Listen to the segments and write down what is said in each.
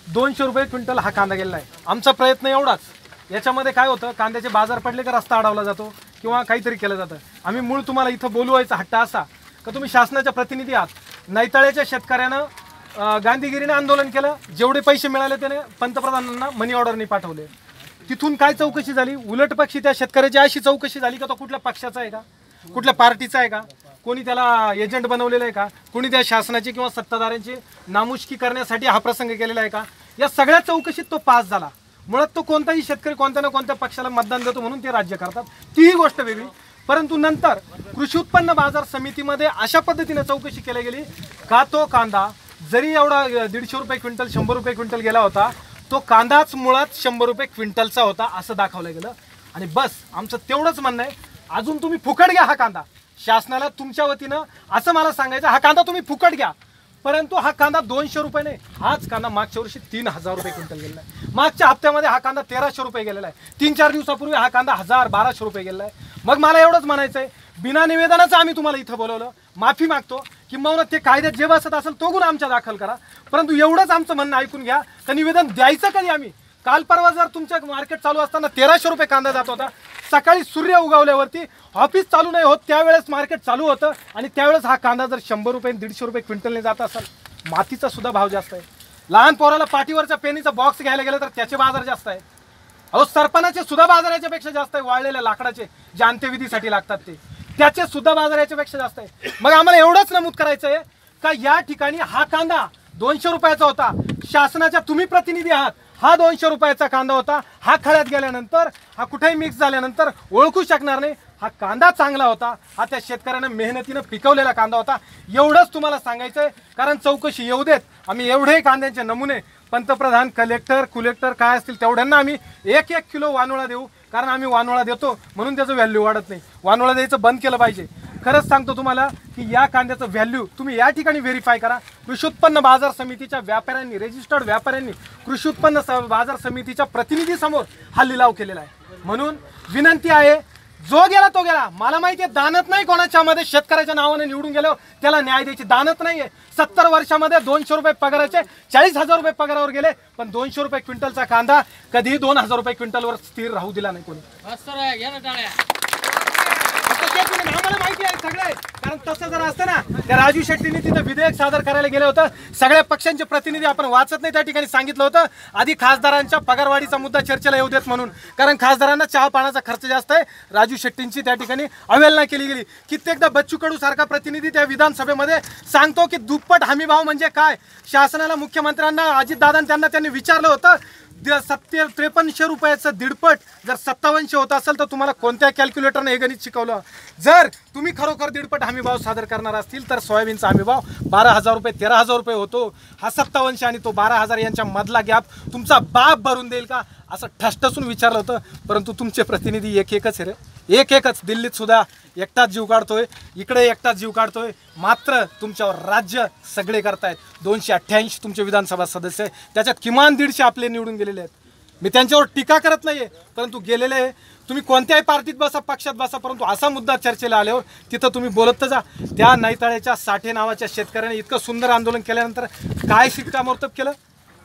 200 रुपये क्विंटल हा कांदा गेलेला आहे। आमचा प्रयत्न एवढाच, याच्यामध्ये काय होतं, कांद्याचे बाजार पडले का रस्ता अडवला जातो किंवा काहीतरी केलं जातं। आम्ही मूळ तुम्हाला इथं बोलवायचा हट्ट असा का तुम्ही शासनाच्या प्रतिनिधी आहात। नैताळ्याच्या शेतकऱ्यानं गांधीगिरीने आंदोलन केलं, जेवढे पैसे मिळाले त्याने पंतप्रधानांना मनी ऑर्डरने पाठवले। तिथून काय चौकशी झाली, उलटपक्षी त्या शेतकऱ्याची अशी चौकशी झाली का तो कुठल्या पक्षाचा आहे का, कुठल्या पार्टीचा आहे का, कोणी त्याला एजंट बनवलेलं आहे का, कोणी त्या शासनाची किंवा सत्ताधाऱ्यांची नामुष्की करण्यासाठी हा प्रसंग केलेला आहे का, या सगळ्या चौकशीत तो पास झाला। मुळात तो कोणताही शेतकरी कोणत्या ना कोणत्या पक्षाला मतदान देतो म्हणून ते राज्य करतात, तीही गोष्ट वेगळी। परंतु नंतर कृषी उत्पन्न बाजार समितीमध्ये अशा पद्धतीने चौकशी केली गेली का तो कांदा जरी एवढा 150 रुपये क्विंटल 100 रुपये क्विंटल गेला होता, तो कांदाच मुळात 100 रुपये क्विंटलचा होता असं दाखवलं गेलं। आणि बस आमचं तेवढंच म्हणणं आहे, अजून तुम्ही फुकट घ्या हा कांदा। शासनाला तुमच्या वतीनं असं मला सांगायचं, हा कांदा तुम्ही फुकट घ्या, परंतु हा कांदा 200 रुपये नाही, हाच कांदा मागच्या वर्षी 3000 रुपये क्विंटल गेलेला आहे। मागच्या हप्त्यामध्ये हा कांदा 1300 रुपये गेलेला आहे। 3-4 दिवसापूर्वी हा कांदा 1000-1200 रुपये गेलेला आहे। मग मला एवढंच म्हणायचं आहे, बिना निवेदनाचं आम्ही तुम्हाला इथं बोलवलं, माफी मागतो किंवा ते कायद्यात जे बसत असेल तो गुन्हा आमच्या दाखल करा, परंतु एवढंच आमचं म्हणणं ऐकून घ्या का निवेदन द्यायचं कधी आम्ही। काल परवा जर तुमच्या मार्केट चालू असताना 1300 रुपये कांदा जात होता, सकाळी सूर्य उगवल्यावरती ऑफिस चालू नाही होत त्यावेळेस मार्केट चालू होतं, आणि त्यावेळेस हा कांदा जर 100 रुपये 150 रुपये क्विंटलने जात असेल, मातीचा सुद्धा भाव जास्त आहे। लहान पोराला पाठीवरच्या पेनीचा बॉक्स घ्यायला गेलं तर त्याचे बाजार जास्त आहे। अहो सरपणाचे सुद्धा बाजार याच्यापेक्षा जास्त आहे, वाळलेल्या लाकडाचे जे अंत्यविधीसाठी लागतात त्याचे सुद्धा बाजार याच्यापेक्षा जास्त आहे। मग आम्हाला एवढंच नमूद करायचं आहे का या ठिकाणी हा कांदा 200 रुपयाचा होता, शासनाच्या तुम्ही प्रतिनिधी आहात, हा 200 रुपयाचा कांदा होता, हा खळ्यात गेल्यानंतर हा कुठेही मिक्स झाल्यानंतर ओळखू शकणार नाही हा कांदा चांगला होता, हा त्या शेतकऱ्यानं मेहनतीनं पिकवलेला कांदा होता। एवढंच तुम्हाला सांगायचं आहे, कारण चौकशी येऊ देत, आम्ही एवढे कांद्यांचे नमुने पंतप्रधान कुलेक्टर काय असतील तेवढ्यांना आम्ही 1-1 किलो वानोळा देऊ, कारण आम्ही वानोळा देतो म्हणून त्याचं व्हॅल्यू वाढत नाही। वानोळा द्यायचं बंद केलं पाहिजे। खरंच सांगतो तुम्हाला की या कांद्याचं व्हॅल्यू तुम्ही या ठिकाणी व्हेरीफाय करा। कृषी उत्पन्न बाजार समितीच्या व्यापाऱ्यांनी, रजिस्टर्ड व्यापाऱ्यांनी कृषी उत्पन्न बाजार समितीच्या प्रतिनिधीसमोर हा लिलाव केलेला आहे। म्हणून विनंती आहे, जो गेला तो गेला। मला माहिती आहे दानत नाही कोणाच्या मध्ये, शेतकऱ्याच्या नावाने निवडून गेलो त्याला न्याय द्यायची दानत नाहीये। 70 वर्षामध्ये 200 रुपये पगाराचे 40,000 रुपये पगारावर गेले, पण 200 रुपये क्विंटलचा कांदा कधीही 2000 रुपये क्विंटलवर स्थिर राहू दिला नाही कोणी। आम्हाला माहिती आहे सगळे, कारण तसं जर असतं ना, त्या राजू शेट्टींनी तिथं विधेयक सादर करायला गेलं होतं, सगळ्या पक्षांचे प्रतिनिधी आपण वाचत नाही, त्या ठिकाणी सांगितलं होतं आधी खासदारांच्या पगारवाढीचा मुद्दा चर्चेला येऊ देत म्हणून, कारण खासदारांना चहा पाण्याचा खर्च जास्त आहे। राजू शेट्टींची त्या ठिकाणी अवहेलना केली गेली। कित्येकदा बच्चू कडू सारखा प्रतिनिधी त्या विधानसभेमध्ये सांगतो की दुप्पट हमीभाव म्हणजे काय। शासनाला, मुख्यमंत्र्यांना, अजितदादांना त्यांनी विचारलं होतं 5300 रुपयाचं 1.5 जर 5700 होत असेल तर तुम्हाला कोणत्या कॅल्क्युलेटरने हे गणित शिकवलं। जर तुम्ही खरोखर 1.5 हमीभाव सादर करणार असतील तर सोयाबीनचा हमीभाव 12,000 रुपये 13,000 रुपये होतो। हा 5700 आणि तो 12,000 यांच्या मधला गॅप तुमचा बाप भरून देईल का असं ठसठसून विचारलं होतं, परंतु तुमचे प्रतिनिधी एकच आहे रे, एकच। दिल्लीत सुद्धा एकटाच जीव काढतोय, इकडे एकटाच जीव काढतोय, मात्र तुमच्यावर राज्य सगळे करतायत। 288 तुमचे विधानसभा सदस्य आहे, त्याच्यात किमान 150 आपले निवडून गेलेले आहेत। मी त्यांच्यावर टीका करत नाहीये, परंतु गेलेले तुम्ही कोणत्याही पार्टीत बसा, पक्षात बसा, परंतु असा मुद्दा चर्चेला आल्यावर तिथं तुम्ही बोलत तर जा। त्या नैताळ्याच्या साठे नावाच्या शेतकऱ्याने इतकं सुंदर आंदोलन केल्यानंतर काय शिक्कामोर्तब केलं,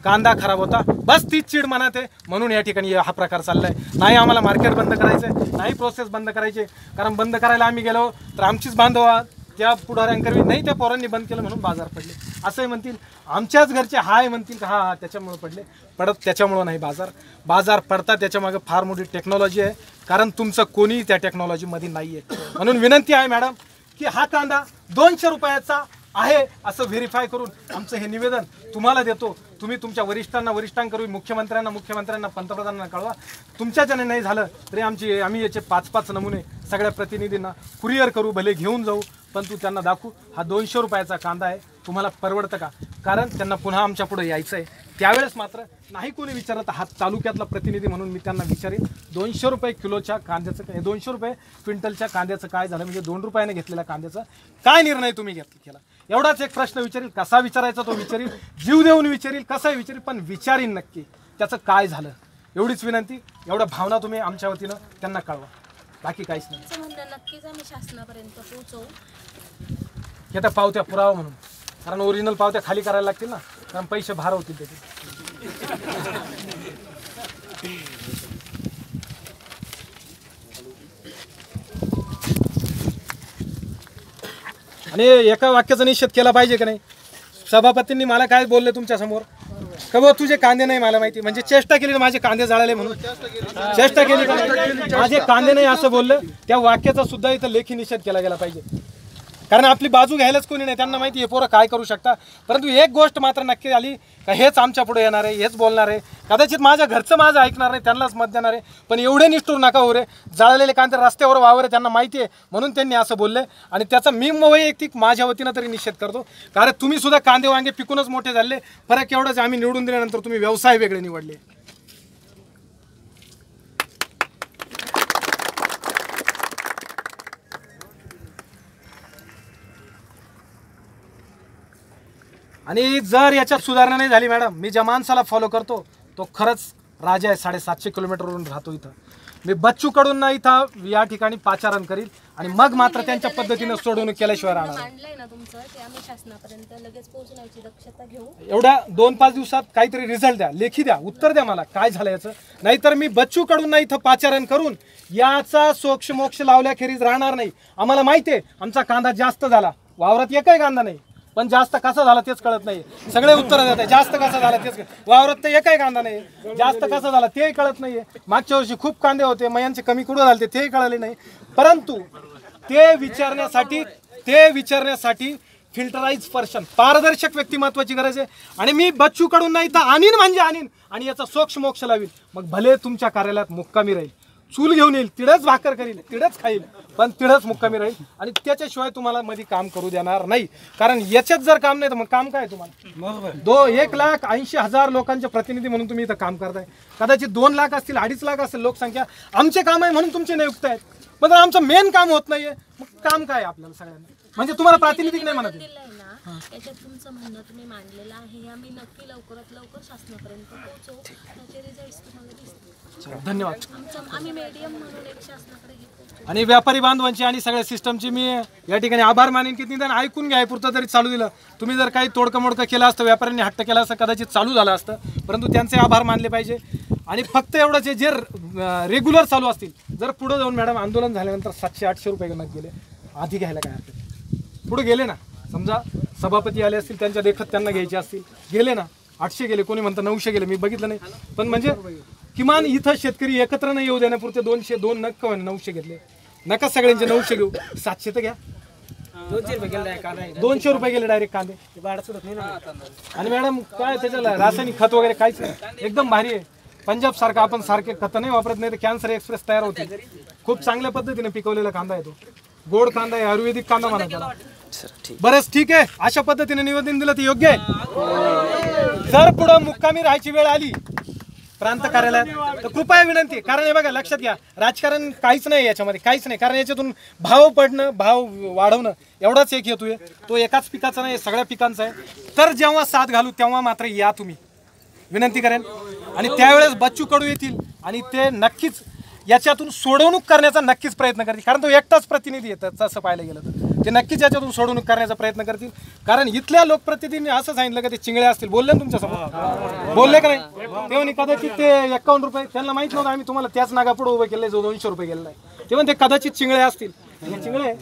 कांदा खराब होता, बस तीच चीड मनात आहे म्हणून या ठिकाणी हा प्रकार चाललाय। नाही आम्हाला मार्केट बंद करायचं, नाही प्रोसेस बंद करायची, कारण बंद करायला आम्ही गेलो तर आमचीच बांधव त्या पुढाऱ्यांकरवी नाही, त्या पोरांनी बंद केलं म्हणून बाजार पडले असंही म्हणतील, आमच्याच घरचे हाय म्हणतील का हा त्याच्यामुळे पडले, पडत त्याच्यामुळं नाही, बाजार पडतात त्याच्यामागे फार मोठी टेक्नॉलॉजी आहे, कारण तुमचं कोणीही त्या टेक्नॉलॉजीमध्ये नाही आहे। म्हणून विनंती आहे मॅडम की हा कांदा 200 रुपयाचा आहे असं व्हेरीफाय करून आमचं हे निवेदन तुम्हाला देतो। तुम्ही तुमच्या वरिष्ठांकरवी मुख्यमंत्र्यांना पंतप्रधानांना कळवा। तुमच्याच्याने नाही झालं तरी आम्ही याचे 5-5 नमुने सगळ्या प्रतिनिधींना कुरिअर करू, भले घेऊन जाऊ, पण त्यांना दाखवू हा 200 रुपयाचा कांदा आहे, तुम्हाला परवडतं का, कारण त्यांना पुन्हा आमच्या पुढे यायचं आहे। त्यावेळेस मात्र नाही कोणी विचारत, हा तालुक्यातला प्रतिनिधी म्हणून मी त्यांना विचारेन 200 रुपये किलोच्या कांद्याचं, 200 रुपये क्विंटलच्या कांद्याचं काय झालं, म्हणजे 2 रुपयाने घेतलेल्या कांद्याचा काय निर्णय तुम्ही केला। एवढाच एक प्रश्न विचारील, कसा विचारायचा तो विचारील, जीव देऊन विचारील, कसा विचारील, पण विचारीन नक्की त्याचं काय झालं, एवढीच विनंती। एवढ्या भावना तुम्ही आमच्या वतीनं त्यांना कळवा, बाकी काहीच नाही। नक्कीच आम्ही शासनापर्यंत पोहोचवू, हे त्या पावत्या पुरावा म्हणून, कारण ओरिजिनल पावत्या खाली करायला लागतील ना, कारण पैसे भार होतील त्याचे। आणि एका वाक्याचा निषेध केला पाहिजे का नाही? सभापतींनी मला काय बोलले तुमच्या समोर, का बाबा तुझे कांदे नाही मला माहिती, म्हणजे चेष्टा केली ना माझे कांदे जळाले म्हणून, चेष्टा केली का नाही? माझे कांदे नाही असं बोललं, त्या वाक्याचा सुद्धा इथं लेखी निषेध केला गेला पाहिजे. कारण आपली बाजू घ्यायलाच कोणी नाही, त्यांना माहिती आहे पोरं काय करू शकता. परंतु एक गोष्ट मात्र नक्की आली का हेच आमच्या पुढे येणार आहे, हेच बोलणार आहे, कदाचित माझ्या घरचं माझं ऐकणार नाही, त्यांनाच मत देणार आहे. पण एवढे निष्ठूर नका हो रे, जळलेले कांदे रस्त्यावर वावर आहे त्यांना माहिती आहे म्हणून त्यांनी असं बोलले. आणि त्याचा मी वैयक्तिक माझ्या वतीनं तरी निषेध करतो. कारण तुम्ही सुद्धा कांदे वांगे पिकूनच मोठे झाले, फरक एवढंच आम्ही निवडून दिल्यानंतर तुम्ही व्यवसाय वेगळे निवडले. आणि जर याच्यात सुधारणा नाही झाली मॅडम, मी ज्या माणसाला फॉलो करतो तो खरंच राजा आहे. 750 किलोमीटरवरून राहतो इथं. मी बच्चू कडून ना इथं या ठिकाणी पाचारण करील आणि मग मात्र त्यांच्या पद्धतीने सोडवणूक केल्याशिवाय राहणार. मांडलंय ना तुमचं ते आम्ही शासनापर्यंत लगेच पोहोचण्याची दक्षता घेऊ. एवढ्या 2-5 दिवसात काहीतरी रिझल्ट द्या, लेखी द्या, उत्तर द्या मला काय झालं याचं. नाहीतर मी बच्चू कडून ना इथं पाचारण करून याचा सोक्ष मोक्ष लावल्याखेरीज राहणार नाही. आम्हाला माहिती आहे आमचा कांदा जास्त झाला, वावरात एकही कांदा नाही, पण जास्त कसा झाला तेच कळत नाही. सगळे उत्तर देत आहे जास्त कसा झाला तेच, वावरात तर एकही कांदा नाही, जास्त कसा झाला तेही कळत नाहीये. मागच्या वर्षी खूप कांदे होते, मयांचे कमी कुठं झाले तेही कळले नाही. परंतु ते विचारण्यासाठी फिल्टराइज पर्सन, पारदर्शक व्यक्तिमत्वाची गरज आहे. आणि मी बच्चू कडून नाही तर आणीन म्हणजे आणीन आणि याचा सोक्ष मोक्ष लावीन. मग भले तुमच्या कार्यालयात मुक्कामी राहील, चूल घेऊन येईल, तिडच भाकर करील, तिडच खाईल, पण तिडच मुक्कामी राहील. आणि त्याच्याशिवाय तुम्हाला मध्ये काम करू देणार नाही. कारण याच्यात जर काम नाही तर मग काम काय तुम्हाला? 1,80,000 लोकांचे प्रतिनिधी म्हणून तुम्ही इथं काम करताय. कदाचित 2 लाख असतील, 2.5 लाख असेल लोकसंख्या. आमचे काम आहे म्हणून तुमचे नियुक्त आहेत, पण आमचं मेन काम होत नाहीये, मग काम काय आपल्याला सगळ्यांना? म्हणजे तुम्हाला प्रातिनिधिक नाही म्हणत याच्यात तुमचं म्हणणं तुम्ही मांडलेलं आहे, आम्ही नक्की लवकरात लवकर शासनापर्यंत पोहोचवू. त्याचे रिझल्ट तुम्हाला दिसतील. धन्यवाद. आम्ही मीडियम म्हणून एक शासनाकडे घेतो. आणि व्यापारी बांधवांची आणि सगळ्या सिस्टमची मी या ठिकाणी आभार मानेन की निदान ऐकून घ्या, पुरतं तरी चालू दिलं. तुम्ही जर काही तोडकं मोडकं केलं असतं, व्यापाऱ्यांनी हट्ट केला असतं, कदाचित चालू झालं असतं. परंतु त्यांचे आभार मानले पाहिजे. आणि फक्त एवढंच आहे, जे रेग्युलर चालू असतील, जर पुढे जाऊन मॅडम आंदोलन झाल्यानंतर 700-800 रुपये गणक गेले, आधी घ्यायला काय हरकत? पुढे गेले ना, समजा सभापती आले असतील, त्यांच्या देखत त्यांना घ्यायचे असतील, गेले ना 800 गेले, कोणी म्हणतं 900 गेले, मी बघितलं नाही. पण म्हणजे किमान इथं शेतकरी एकत्र नाही येऊ देण्यापुरते 202 नक्क 900 घेतले. नका सगळ्यांचे 900 घेऊ, 700 तर घ्या. 200 रुपये गेले डायरेक्ट कांदे. आणि मॅडम काय त्याच्याला रासायनिक खत वगैरे काहीच नाही, एकदम भारी आहे. पंजाब सारखा आपण सारखे खत नाही वापरत, नाही तर कॅन्सर एक्सप्रेस तयार होते. खूप चांगल्या पद्धतीने पिकवलेला कांदा आहे तो, गोड कांदा आहे, आयुर्वेदिक कांदा म्हणा त्याला. बरंच ठीक आहे, अशा पद्धतीने निवेदन दिलं तर योग्य आहे. जर पुढे मुक्कामी राहायची वेळ आली प्रांत कार्यालयात तर कृपया विनंती. कारण हे बघा लक्षात घ्या, राजकारण काहीच नाही याच्यामध्ये, काहीच नाही. कारण याच्यातून भाव पडणं, भाव वाढवणं एवढाच एक हेतू आहे. तो एकाच पिकाचा नाही, सगळ्या पिकांचा आहे. तर जेव्हा साथ घालू तेव्हा मात्र या तुम्ही, विनंती करेन. आणि त्यावेळेस बच्चू कडू येतील आणि ते नक्कीच याच्यातून सोडवणूक करण्याचा नक्कीच प्रयत्न करतील. कारण तो एकटाच प्रतिनिधी येतात तसं पाहायला गेलं तर ते नक्कीच याच्यातून सोडवणूक करण्याचा प्रयत्न करतील. कारण इथल्या लोकप्रतिनिधींनी असं सांगितलं का ते चिंगळे असतील, बोलले ना तुमच्यासमोर, बोलले का नाही? तेव्हा कदाचित ते 51 रुपये, त्यांना माहित नव्हतं आम्ही तुम्हाला त्याच नागापुढे उभे केले जो 200 रुपये गेलेला आहे. तेव्हा ते कदाचित चिंगळे असतील. चिंगळे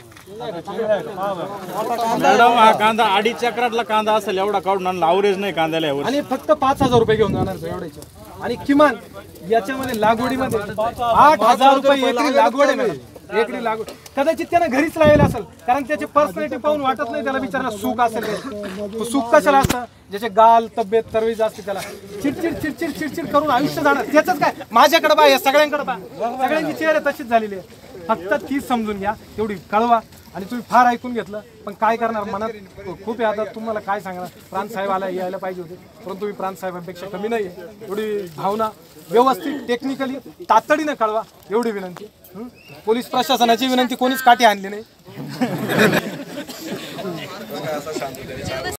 मॅडम, हा कांदा 2.5 चक्रातला कांदा असेल, एवढा काढून आणला, अवरेज नाही कांद्याला यावर. आणि फक्त 5,000 रुपये घेऊन जाणार एवढ्याचे. आणि किमान याच्यामध्ये लागवडीमध्ये 8,000 रुपये एकरी लागवड आहे. एकरी लागवड कदाचित त्यानं घरीच लावलेलं असेल, कारण त्याची पर्सनॅलिटी पाहून वाटत नाही त्याला बिचारा सुख असेल. सुख कशाला असतं? ज्याचे गाल तब्येत तरवीज असते त्याला चिडचिड चिडचिड चिडचिड करून आयुष्य जाणार. त्याच काय माझ्याकडे बा, या सगळ्यांकडे बा, सगळ्यांची चेहरे तशीच झालेली आहे. फक्त तीच समजून घ्या, तेवढी कळवा. आणि तुम्ही फार ऐकून घेतलं, पण काय करणार, मनात खूप आहे. आता तुम्हाला काय सांगणार, प्रांत साहेब यायला पाहिजे होते, परंतु तुम्ही प्रांत साहेबांपेक्षा कमी नाही आहे. एवढी भावना व्यवस्थित टेक्निकली तातडीनं कळवा, एवढी विनंती. पोलीस प्रशासनाची विनंती कोणीच काठी आणली नाही.